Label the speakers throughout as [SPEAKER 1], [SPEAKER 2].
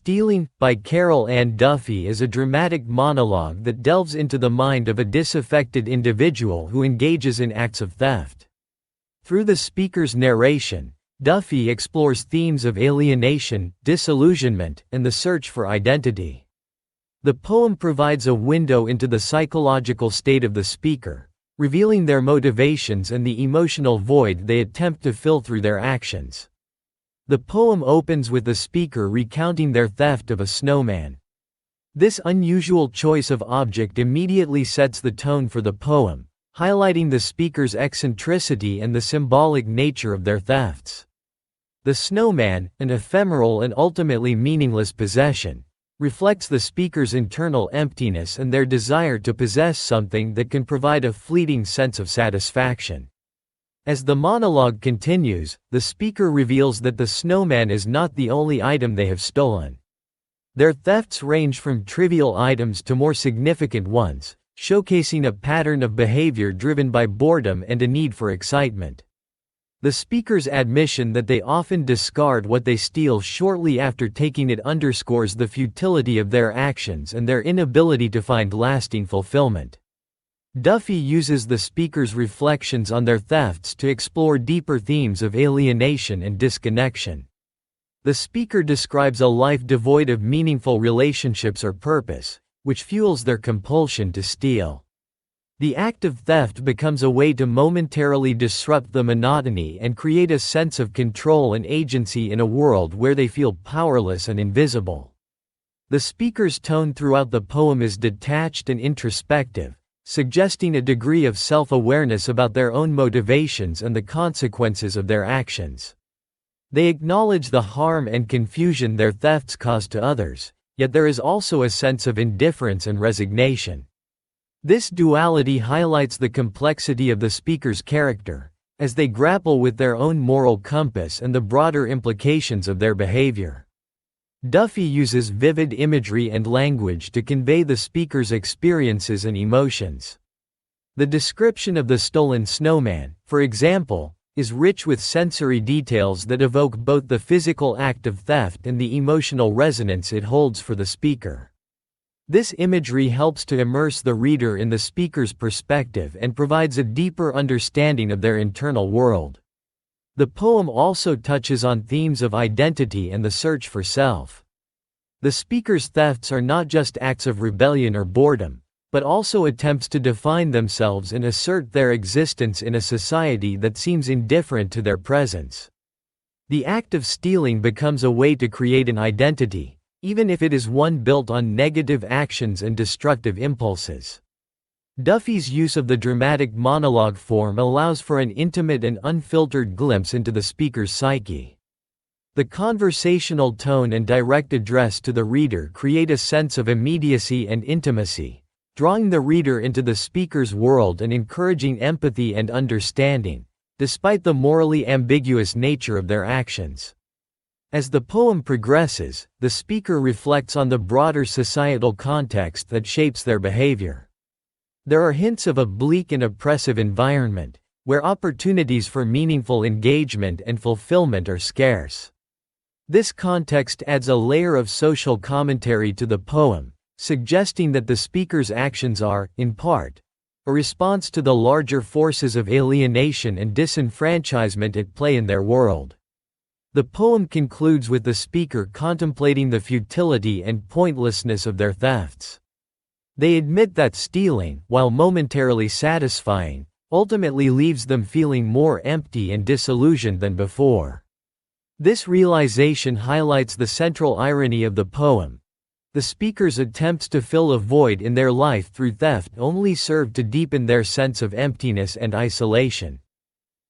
[SPEAKER 1] Stealing, by Carol Ann Duffy, is a dramatic monologue that delves into the mind of a disaffected individual who engages in acts of theft. Through the speaker's narration, Duffy explores themes of alienation, disillusionment, and the search for identity. The poem provides a window into the psychological state of the speaker, revealing their motivations and the emotional void they attempt to fill through their actions. The poem opens with the speaker recounting their theft of a snowman. This unusual choice of object immediately sets the tone for the poem, highlighting the speaker's eccentricity and the symbolic nature of their thefts. The snowman, an ephemeral and ultimately meaningless possession, reflects the speaker's internal emptiness and their desire to possess something that can provide a fleeting sense of satisfaction. As the monologue continues, the speaker reveals that the snowman is not the only item they have stolen. Their thefts range from trivial items to more significant ones, showcasing a pattern of behavior driven by boredom and a need for excitement. The speaker's admission that they often discard what they steal shortly after taking it underscores the futility of their actions and their inability to find lasting fulfillment. Duffy uses the speaker's reflections on their thefts to explore deeper themes of alienation and disconnection. The speaker describes a life devoid of meaningful relationships or purpose, which fuels their compulsion to steal. The act of theft becomes a way to momentarily disrupt the monotony and create a sense of control and agency in a world where they feel powerless and invisible. The speaker's tone throughout the poem is detached and introspective, suggesting a degree of self-awareness about their own motivations and the consequences of their actions. They acknowledge the harm and confusion their thefts cause to others, yet there is also a sense of indifference and resignation. This duality highlights the complexity of the speaker's character, as they grapple with their own moral compass and the broader implications of their behavior. Duffy uses vivid imagery and language to convey the speaker's experiences and emotions. The description of the stolen snowman, for example, is rich with sensory details that evoke both the physical act of theft and the emotional resonance it holds for the speaker. This imagery helps to immerse the reader in the speaker's perspective and provides a deeper understanding of their internal world. The poem also touches on themes of identity and the search for self. The speaker's thefts are not just acts of rebellion or boredom, but also attempts to define themselves and assert their existence in a society that seems indifferent to their presence. The act of stealing becomes a way to create an identity, even if it is one built on negative actions and destructive impulses. Duffy's use of the dramatic monologue form allows for an intimate and unfiltered glimpse into the speaker's psyche. The conversational tone and direct address to the reader create a sense of immediacy and intimacy, drawing the reader into the speaker's world and encouraging empathy and understanding, despite the morally ambiguous nature of their actions. As the poem progresses, the speaker reflects on the broader societal context that shapes their behavior. There are hints of a bleak and oppressive environment, where opportunities for meaningful engagement and fulfillment are scarce. This context adds a layer of social commentary to the poem, suggesting that the speaker's actions are, in part, a response to the larger forces of alienation and disenfranchisement at play in their world. The poem concludes with the speaker contemplating the futility and pointlessness of their thefts. They admit that stealing, while momentarily satisfying, ultimately leaves them feeling more empty and disillusioned than before. This realization highlights the central irony of the poem. The speaker's attempts to fill a void in their life through theft only serve to deepen their sense of emptiness and isolation.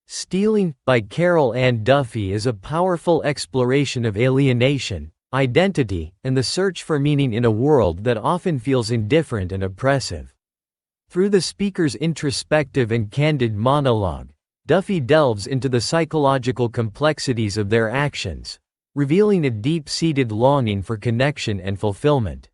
[SPEAKER 1] Stealing, by Carol Ann Duffy, is a powerful exploration of alienation, identity, and the search for meaning in a world that often feels indifferent and oppressive. Through the speaker's introspective and candid monologue, Duffy delves into the psychological complexities of their actions, revealing a deep-seated longing for connection and fulfillment.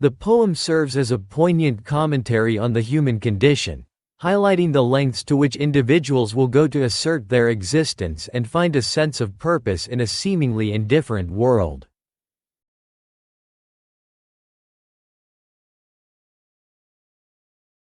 [SPEAKER 1] The poem serves as a poignant commentary on the human condition, highlighting the lengths to which individuals will go to assert their existence and find a sense of purpose in a seemingly indifferent world.